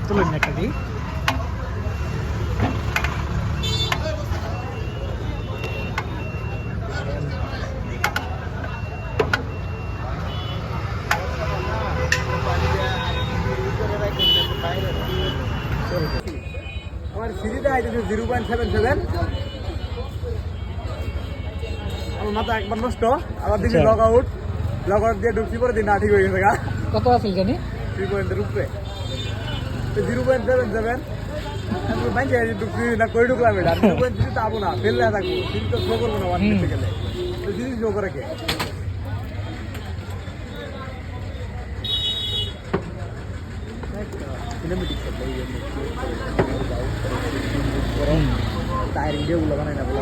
তুলেন একটা দিই। আমার সিরিজে আইতেছে 0.77, আমার মাথা একবার নষ্ট, আবার দিদি লগ আউট দিয়ে ঢুকছি পরে দিন না ঠিক হয়ে গেছে গা। কত আছে জানি 3 পয়েন্টের উপরে 0.77 আমি বাইকে ঢুকছি না কই ঢুকলাম এটা 0.3 তো আবো না ফেললে থাকবো সিরিজ তো শো করবো না 1 মিনিট গেলে তো সিরিজ শো করে কে সিনেমেটিক সব এই টায়ার ভিডিওগুলো বানাই না বলে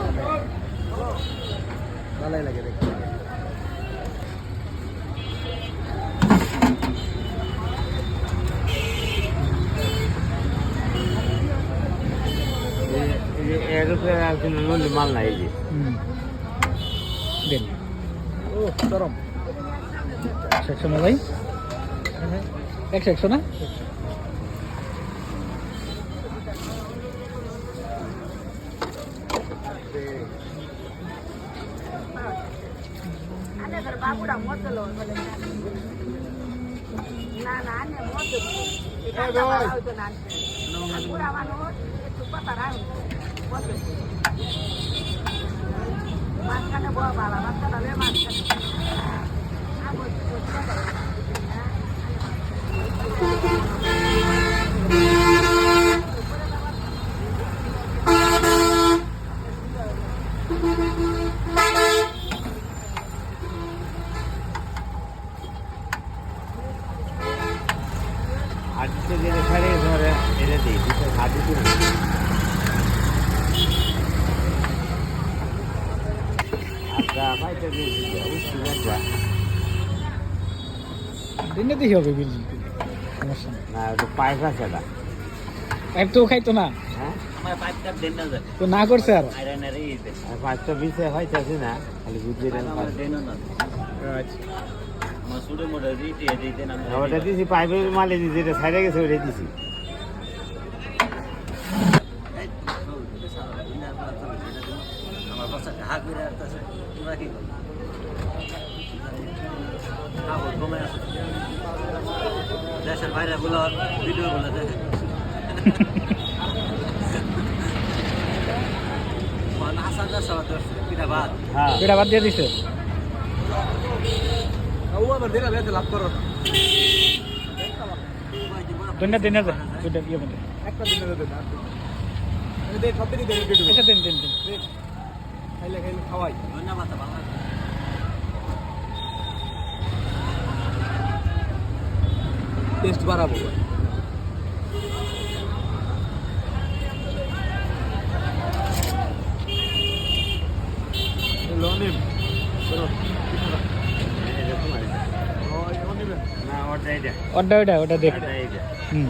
ভালোই লাগে দেখতে। মাল নাই যে দেন। ও চরম 100 না ভাই, 100 না। আজকে যে রেখারে ধরে এটা দিই হাতে তুলে আচ্ছা ভাই তো দিনে দেখি হবে বিল্ডিং, সমস্যা নেই। না তো পাইপ আছে না পাইপ তো খাইতো না, হ্যাঁ পাইপটা দেন না যায় তো না করছে আর আইরানারে ইতে আর পাঁচটা বিছে হইতাছে না খালি বুঝিয়ে দেন দেন না আচ্ছা আমার সুরে মোড়ে দিতে না ওটা দিছি পাইপের মালে দিছি যেটা সাইডে গেছে ওটা দিছি আমার বাচ্চা ঢাক করে আসতেছে তোমরা কি করো দেশের বাইরে গুলো ভিডিও গুলো দেখে হ্যাঁ এটা বাদ দিয়ে দিছে। লাভ করো দুইটা দিনে যায়, দুইটা ইয়ে মধ্যে একটা দিনে দেন সব দিনই দেন আচ্ছা দেন দেন দেন। খাইলে খাওয়াই ধন্যবাদ টেস্ট বাড়াবো না ওটা এটা ওটা দেখ। ওটা এটা হুম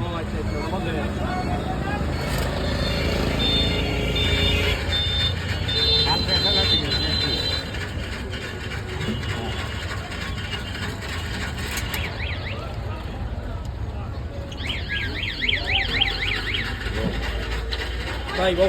ভাই গো